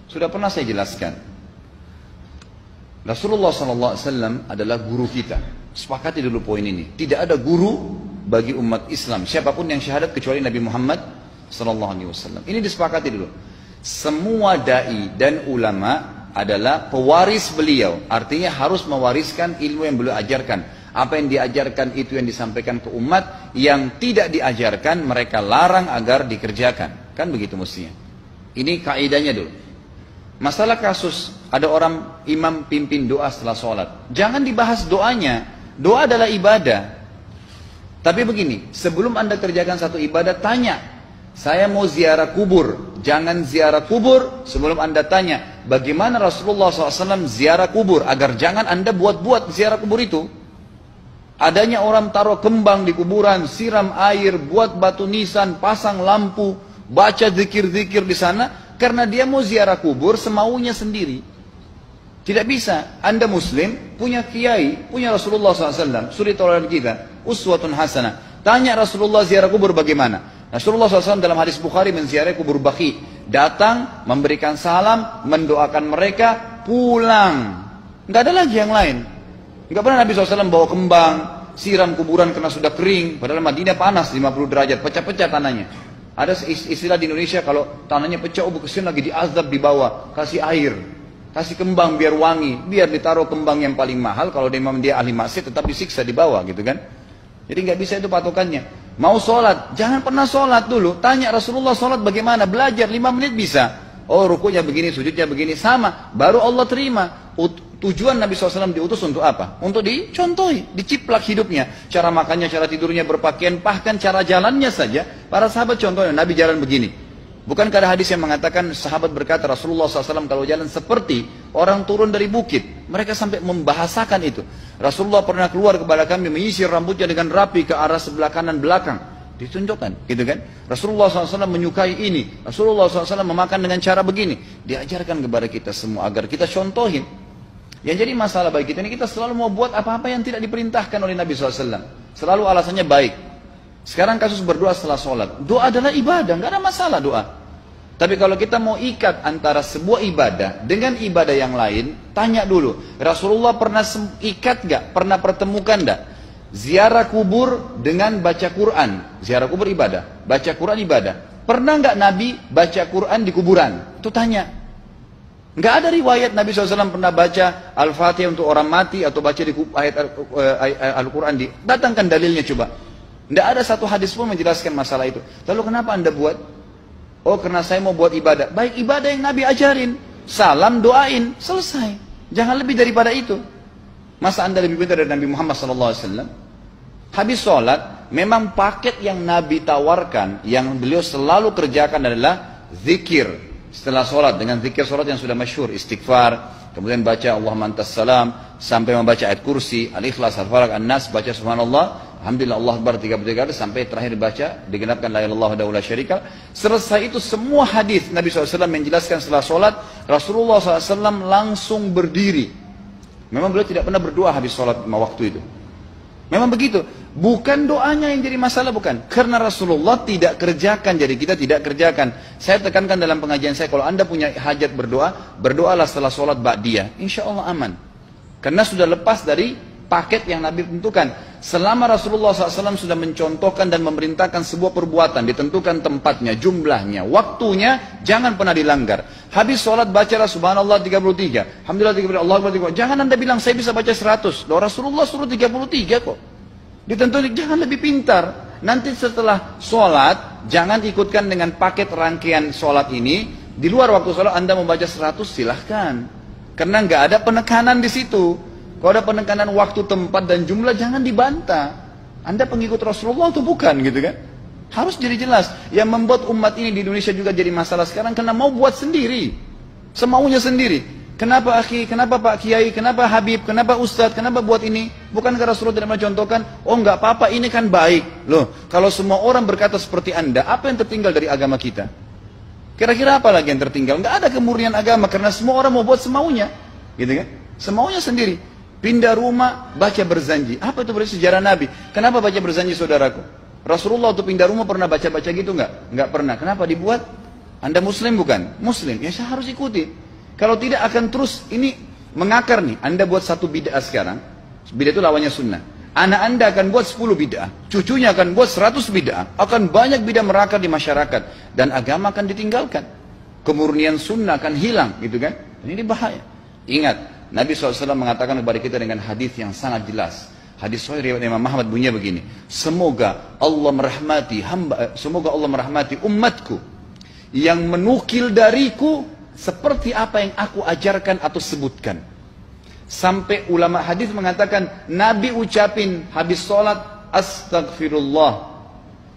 Sudah pernah saya jelaskan. Rasulullah SAW adalah guru kita. Sepakati dulu poin ini. Tidak ada guru bagi umat Islam siapapun yang syahadat kecuali Nabi Muhammad SAW. Ini disepakati dulu. Semua dai dan ulama adalah pewaris beliau. Artinya harus mewariskan ilmu yang beliau ajarkan. Apa yang diajarkan itu yang disampaikan ke umat. Yang tidak diajarkan mereka larang agar dikerjakan. Kan begitu mestinya. Ini kaidahnya dulu. Masalah kasus ada orang imam pimpin doa setelah sholat. Jangan dibahas doanya. Doa adalah ibadah. Tapi begini, sebelum anda kerjakan satu ibadah, tanya. Saya mau ziarah kubur. Jangan ziarah kubur sebelum anda tanya. Bagaimana Rasulullah SAW ziarah kubur. Agar jangan anda buat-buat ziarah kubur itu. Adanya orang taruh kembang di kuburan, siram air, buat batu nisan, pasang lampu, baca zikir-zikir di sana. Karena dia mau ziarah kubur semaunya sendiri. Tidak bisa. Anda muslim, punya kiai, punya Rasulullah SAW. Suri toladan kita. Uswatun hasanah. Tanya Rasulullah ziarah kubur bagaimana. Rasulullah SAW dalam hadis Bukhari menziarahi kubur Baqi. Datang, memberikan salam, mendoakan mereka, pulang. Nggak ada lagi yang lain. Nggak pernah Nabi SAW bawa kembang, siram kuburan karena sudah kering. Padahal Madinah panas 50 derajat, pecah-pecah tanahnya. Ada istilah di Indonesia kalau tanahnya pecah, kesini lagi diazab di bawah, kasih air, kasih kembang biar wangi, biar ditaruh kembang yang paling mahal. Kalau dia ahli maksiat tetap disiksa di bawah gitu kan. Jadi nggak bisa itu patokannya. Mau sholat, jangan pernah sholat dulu. Tanya Rasulullah sholat bagaimana, belajar 5 menit bisa. Oh rukunya begini, sujudnya begini, sama. Baru Allah terima. Tujuan Nabi SAW diutus untuk apa? Untuk dicontohi, diciplak hidupnya. Cara makannya, cara tidurnya, berpakaian, bahkan cara jalannya saja. Para sahabat contohnya, Nabi jalan begini. Bukankah ada hadis yang mengatakan sahabat berkata Rasulullah SAW kalau jalan seperti orang turun dari bukit. Mereka sampai membahasakan itu. Rasulullah pernah keluar kepada kami menyisir rambutnya dengan rapi ke arah sebelah kanan belakang. Ditunjukkan, gitu kan? Rasulullah SAW menyukai ini. Rasulullah SAW memakan dengan cara begini. Diajarkan kepada kita semua agar kita contohin. Yang jadi masalah bagi kita ini, kita selalu mau buat apa-apa yang tidak diperintahkan oleh Nabi SAW. Selalu alasannya baik. Sekarang kasus berdoa setelah sholat. Doa adalah ibadah, nggak ada masalah doa. Tapi kalau kita mau ikat antara sebuah ibadah dengan ibadah yang lain, tanya dulu. Rasulullah pernah ikat nggak? Pernah pertemukan nggak? Ziarah kubur dengan baca Quran. Ziarah kubur ibadah. Baca Quran ibadah. Pernah nggak Nabi baca Quran di kuburan? Itu tanya. Nggak ada riwayat Nabi SAW pernah baca Al-Fatihah untuk orang mati atau baca di ayat Al-Quran. Datangkan dalilnya coba. Nggak ada satu hadis pun menjelaskan masalah itu. Lalu kenapa anda buat? Oh karena saya mau buat ibadah. Baik ibadah yang Nabi ajarin. Salam doain. Selesai. Jangan lebih daripada itu. Masa anda lebih pintar dari Nabi Muhammad SAW? Habis sholat, memang paket yang Nabi tawarkan, yang beliau selalu kerjakan adalah zikir. Setelah sholat, dengan zikir sholat yang sudah masyhur, istighfar, kemudian baca Allahumma antas salam, sampai membaca ayat kursi, al-ikhlas, al-falaq, an-nas, baca subhanallah, alhamdulillah, Allah akbar 33 kali, sampai terakhir baca, digenapkan la ilaha illallah wahdahu la syarika. Selesai itu semua hadis Nabi SAW menjelaskan setelah sholat, Rasulullah SAW langsung berdiri. Memang beliau tidak pernah berdoa habis sholat 5 waktu itu. Memang begitu. Bukan doanya yang jadi masalah, bukan. Karena Rasulullah tidak kerjakan, jadi kita tidak kerjakan. Saya tekankan dalam pengajian saya, kalau anda punya hajat berdoa, berdoalah setelah sholat ba'diyah. Insya Allah aman. Karena sudah lepas dari paket yang Nabi tentukan. Selama Rasulullah SAW sudah mencontohkan dan memerintahkan sebuah perbuatan, ditentukan tempatnya, jumlahnya, waktunya, jangan pernah dilanggar. Habis sholat bacalah subhanallah 33, alhamdulillah 33, Allah akbar 33. Jangan anda bilang saya bisa baca 100. Loh, Rasulullah suruh 33 kok. Ditentukan, jangan lebih pintar. Nanti setelah sholat, jangan ikutkan dengan paket rangkaian sholat ini. Di luar waktu sholat anda membaca 100, silahkan. Karena nggak ada penekanan di situ. Kalau ada penekanan waktu, tempat, dan jumlah, jangan dibantah. Anda pengikut Rasulullah atau bukan gitu kan? Harus jadi jelas. Yang membuat umat ini di Indonesia juga jadi masalah sekarang karena mau buat sendiri. Semaunya sendiri. Kenapa akhi, kenapa Pak Kiai, kenapa Habib, kenapa Ustadz, kenapa buat ini? Bukankah Rasulullah tidak mencontohkan? Oh nggak apa-apa, ini kan baik. Loh, kalau semua orang berkata seperti anda, apa yang tertinggal dari agama kita? Kira-kira apa lagi yang tertinggal? Nggak ada kemurnian agama karena semua orang mau buat semaunya. Gitu kan? Semaunya sendiri. Pindah rumah, baca berzanji. Apa itu berarti sejarah Nabi? Kenapa baca berzanji saudaraku? Rasulullah untuk pindah rumah pernah baca-baca gitu nggak? Nggak pernah. Kenapa dibuat? Anda muslim bukan? Muslim, ya saya harus ikuti. Kalau tidak akan terus ini mengakar nih. Anda buat satu bid'ah sekarang, bid'ah itu lawannya sunnah. Anak Anda akan buat 10 bid'ah, cucunya akan buat 100 bid'ah, akan banyak bid'ah merakar di masyarakat, dan agama akan ditinggalkan. Kemurnian sunnah akan hilang, gitu kan? Ini bahaya. Ingat, Nabi SAW mengatakan kepada kita dengan hadis yang sangat jelas. Hadis sahih riwayat Imam Ahmad bunyinya begini: semoga Allah merahmati umatku yang menukil dariku seperti apa yang aku ajarkan atau sebutkan. Sampai ulama hadis mengatakan Nabi ucapin habis sholat astagfirullah,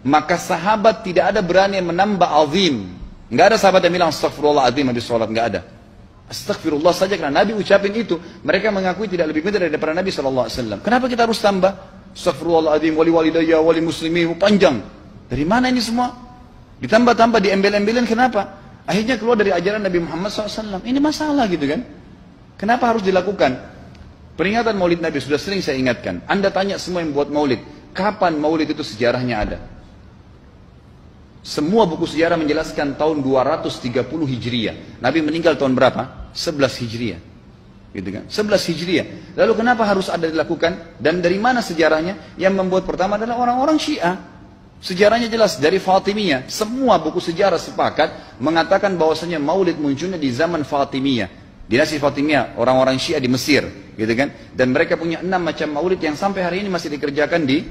maka sahabat tidak ada berani yang menambah azim. Nggak ada sahabat yang bilang astagfirullah azim habis sholat, nggak ada. Astagfirullah saja karena Nabi ucapin itu. Mereka mengakui tidak lebih pintar daripada Nabi SAW. Kenapa kita harus tambah astagfirullahaladzim, wali walidayya, wali muslimin, panjang? Dari mana ini semua? Ditambah-tambah, diembel-embelin, kenapa? Akhirnya keluar dari ajaran Nabi Muhammad SAW. Ini masalah gitu kan? Kenapa harus dilakukan? Peringatan maulid Nabi sudah sering saya ingatkan. Anda tanya semua yang buat maulid, kapan maulid itu sejarahnya ada? Semua buku sejarah menjelaskan tahun 230 Hijriah. Nabi meninggal tahun berapa? 11 Hijriah. Gitu kan? 11 Hijriah. Lalu kenapa harus ada dilakukan? Dan dari mana sejarahnya? Yang membuat pertama adalah orang-orang Syiah. Sejarahnya jelas dari Fatimiyah. Semua buku sejarah sepakat mengatakan bahwasanya maulid munculnya di zaman Fatimiyah. Dinasti Fatimiyah, orang-orang Syiah di Mesir, gitu kan? Dan mereka punya 6 macam maulid yang sampai hari ini masih dikerjakan di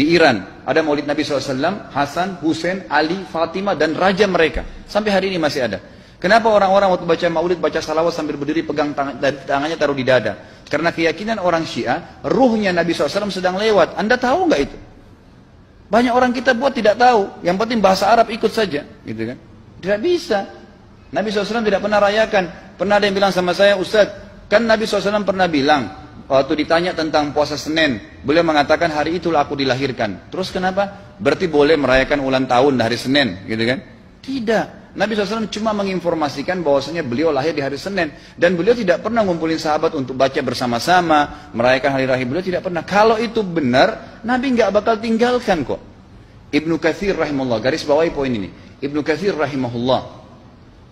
Iran. Ada maulid Nabi SAW, Hasan, Husain, Ali, Fatimah, dan raja mereka. Sampai hari ini masih ada. Kenapa orang-orang waktu baca maulid, baca salawat sambil berdiri pegang tangannya taruh di dada? Karena keyakinan orang Syiah, ruhnya Nabi SAW sedang lewat. Anda tahu nggak itu? Banyak orang kita buat tidak tahu. Yang penting bahasa Arab ikut saja, gitu kan? Tidak bisa. Nabi SAW tidak pernah rayakan. Pernah ada yang bilang sama saya, Ustaz, kan Nabi SAW pernah bilang, waktu ditanya tentang puasa Senin, beliau mengatakan hari itulah aku dilahirkan. Terus kenapa? Berarti boleh merayakan ulang tahun hari Senin, gitu kan? Tidak. Nabi SAW cuma menginformasikan bahwasanya beliau lahir di hari Senin. Dan beliau tidak pernah ngumpulin sahabat untuk baca bersama-sama, merayakan hari raya. Beliau tidak pernah. Kalau itu benar, Nabi nggak bakal tinggalkan kok. Ibnu Katsir rahimahullah, garis bawahi poin ini. Ibnu Katsir rahimahullah,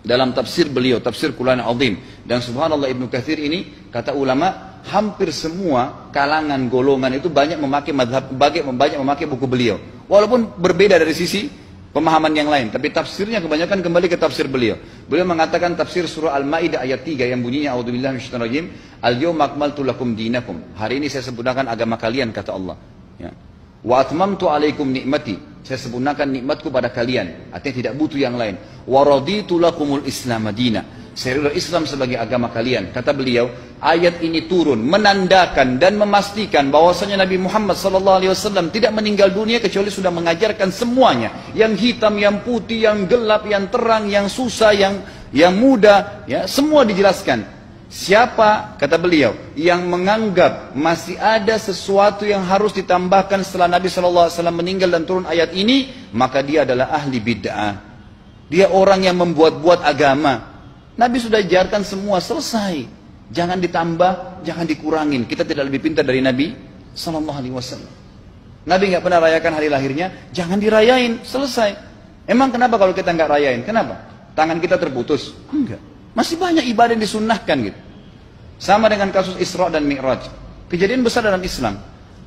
dalam tafsir beliau, tafsir Quran Azim. Dan subhanallah Ibnu Katsir ini, kata ulama, hampir semua kalangan golongan itu banyak memakai banyak memakai buku beliau. Walaupun berbeda dari sisi pemahaman yang lain, tapi tafsirnya kebanyakan kembali ke tafsir beliau. Beliau mengatakan tafsir surah Al-Maidah ayat 3 yang bunyinya a'udzubillahi minasyaitonir rajim, al-yawma akmaltu lakum dinakum. Hari ini saya sempurnakan agama kalian, kata Allah. Ya. Wa atmamtu alaikum nikmati. Saya sempurnakan nikmatku pada kalian. Artinya tidak butuh yang lain. Wa raditu lakumul Islam madina. Saya ridha Islam sebagai agama kalian. Kata beliau, ayat ini turun menandakan dan memastikan bahwasanya Nabi Muhammad SAW tidak meninggal dunia kecuali sudah mengajarkan semuanya. Yang hitam, yang putih, yang gelap, yang terang, yang susah, yang muda, ya, semua dijelaskan. Siapa, kata beliau, yang menganggap masih ada sesuatu yang harus ditambahkan setelah Nabi SAW meninggal dan turun ayat ini, maka dia adalah ahli bid'ah. Dia orang yang membuat-buat agama. Nabi sudah ajarkan semua, selesai. Jangan ditambah, jangan dikurangin. Kita tidak lebih pintar dari Nabi SAW. Nabi nggak pernah rayakan hari lahirnya, jangan dirayain, selesai. Emang kenapa kalau kita nggak rayain? Kenapa? Tangan kita terputus? Enggak. Masih banyak ibadah yang disunnahkan gitu. Sama dengan kasus Isra dan Mi'raj. Kejadian besar dalam Islam.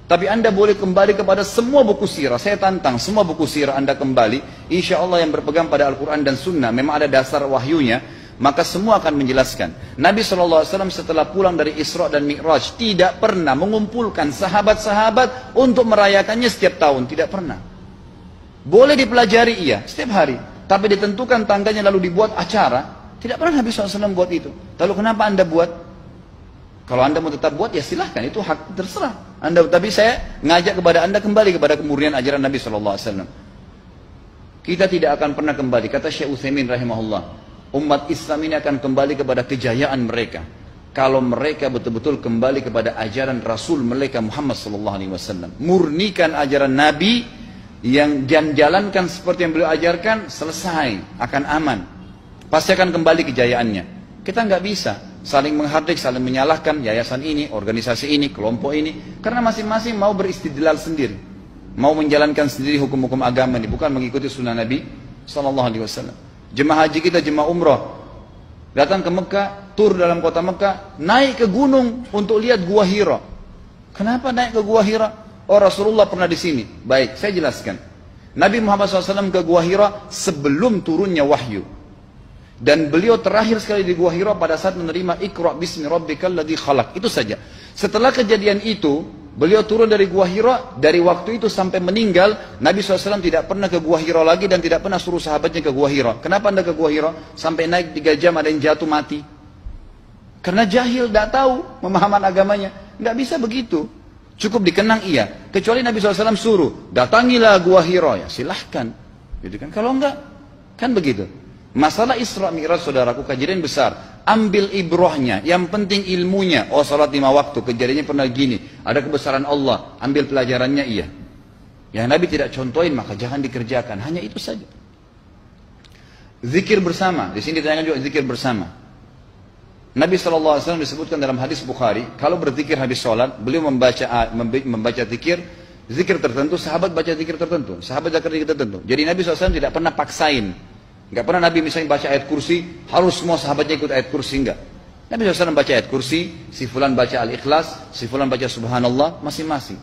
Tapi Anda boleh kembali kepada semua buku sirah. Saya tantang semua buku sirah Anda kembali. Insya Allah yang berpegang pada Al-Quran dan Sunnah, memang ada dasar wahyunya, maka semua akan menjelaskan. Nabi SAW setelah pulang dari Isra dan Mi'raj tidak pernah mengumpulkan sahabat-sahabat untuk merayakannya setiap tahun. Tidak pernah. Boleh dipelajari iya, setiap hari. Tapi ditentukan tanggalnya lalu dibuat acara. Tidak pernah Nabi SAW buat itu. Lalu kenapa Anda buat? Kalau Anda mau tetap buat, ya silahkan. Itu hak terserah Anda. Tapi saya ngajak kepada Anda kembali kepada kemurnian ajaran Nabi SAW. Kita tidak akan pernah kembali. Kata Syekh Utsaimin rahimahullah, umat Islam ini akan kembali kepada kejayaan mereka kalau mereka betul-betul kembali kepada ajaran Rasul mereka Muhammad SAW. Murnikan ajaran Nabi yang jalankan seperti yang beliau ajarkan, selesai, akan aman. Pasti akan kembali kejayaannya. Kita nggak bisa saling menghardik, saling menyalahkan yayasan ini, organisasi ini, kelompok ini, karena masing-masing mau beristidlal sendiri, mau menjalankan sendiri hukum-hukum agama ini, bukan mengikuti sunnah Nabi SAW. Jemaah haji kita, jemaah umrah, datang ke Mekah, tur dalam kota Mekah, naik ke gunung untuk lihat Gua Hira. Kenapa naik ke Gua Hira? Oh, Rasulullah pernah di sini. Baik, saya jelaskan. Nabi Muhammad SAW ke Gua Hira sebelum turunnya wahyu. Dan beliau terakhir sekali di Gua Hira pada saat menerima Iqra bismi rabbikal ladzi khalaq. Itu saja. Setelah kejadian itu, beliau turun dari Gua Hira. Dari waktu itu sampai meninggal, Nabi SAW tidak pernah ke Gua Hira lagi dan tidak pernah suruh sahabatnya ke Gua Hira. Kenapa anda ke Gua Hira? Sampai naik 3 jam ada yang jatuh mati. Karena jahil, tidak tahu pemahaman agamanya. Tidak bisa begitu. Cukup dikenang iya. Kecuali Nabi SAW suruh, datangilah Gua Hira. Ya silahkan. Gitu kan? Kalau enggak, kan begitu. Masalah Isra Mi'raj, saudaraku, kejadian besar. Ambil ibrahnya, yang penting ilmunya. Oh, salat 5 waktu, kejadiannya pernah gini. Ada kebesaran Allah, ambil pelajarannya iya. Yang Nabi tidak contohin, maka jangan dikerjakan. Hanya itu saja. Zikir bersama, di sini ditanyakan juga zikir bersama. Nabi SAW disebutkan dalam hadis Bukhari, kalau berzikir habis sholat, beliau membaca zikir tertentu, sahabat baca zikir tertentu, sahabat baca zikir tertentu. Jadi Nabi SAW tidak pernah paksain. Enggak pernah Nabi misalnya baca ayat kursi, harus semua sahabatnya ikut ayat kursi, enggak. Nabi SAW baca ayat kursi, si fulan baca al-ikhlas, si fulan baca subhanallah, masing-masing.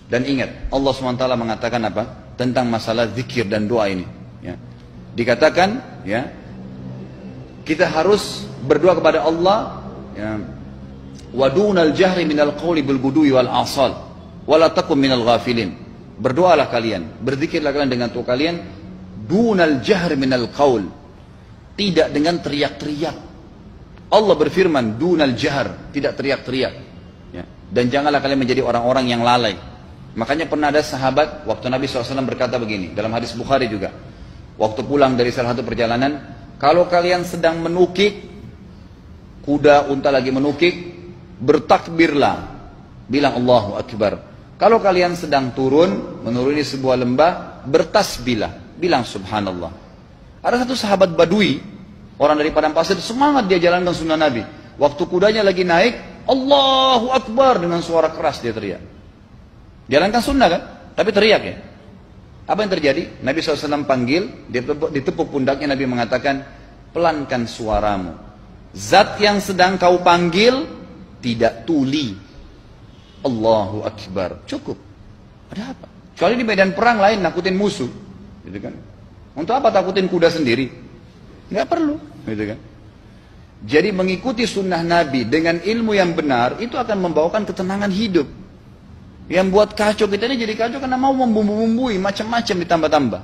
Dan ingat, Allah SWT mengatakan apa? Tentang masalah zikir dan doa ini. Ya. Dikatakan, ya, kita harus berdoa kepada Allah, ya, wadunal jahri minal qawli bil gudui wal asal, wala takum minal ghafilin. Berdoalah kalian, berzikirlah kalian dengan doa kalian, dunal jahr minal qaul, tidak dengan teriak-teriak. Allah berfirman dunal jahr, tidak teriak-teriak, ya. Dan janganlah kalian menjadi orang-orang yang lalai. Makanya pernah ada sahabat, waktu Nabi SAW berkata begini, dalam hadis Bukhari juga, waktu pulang dari salah satu perjalanan, kalau kalian sedang menukik, kuda unta lagi menukik, bertakbirlah, bilang Allahu Akbar. Kalau kalian sedang turun, menuruni sebuah lembah, bertasbihlah, bilang subhanallah. Ada satu sahabat badui, orang dari padang pasir, semangat dia jalankan sunnah Nabi. Waktu kudanya lagi naik, Allahu Akbar, dengan suara keras dia teriak. Jalankan sunnah kan? Tapi teriak ya. Apa yang terjadi? Nabi SAW panggil, ditepuk pundaknya, Nabi mengatakan, pelankan suaramu. Zat yang sedang kau panggil tidak tuli. Allahu Akbar. Cukup. Ada apa? Kecuali di medan perang lain nakutin musuh. Gitu kan? Untuk apa takutin kuda sendiri? Nggak perlu. Gitu kan? Jadi mengikuti sunnah Nabi dengan ilmu yang benar itu akan membawakan ketenangan hidup. Yang buat kacau kita ini jadi kacau karena mau membumbu-bumbui macam-macam ditambah-tambah.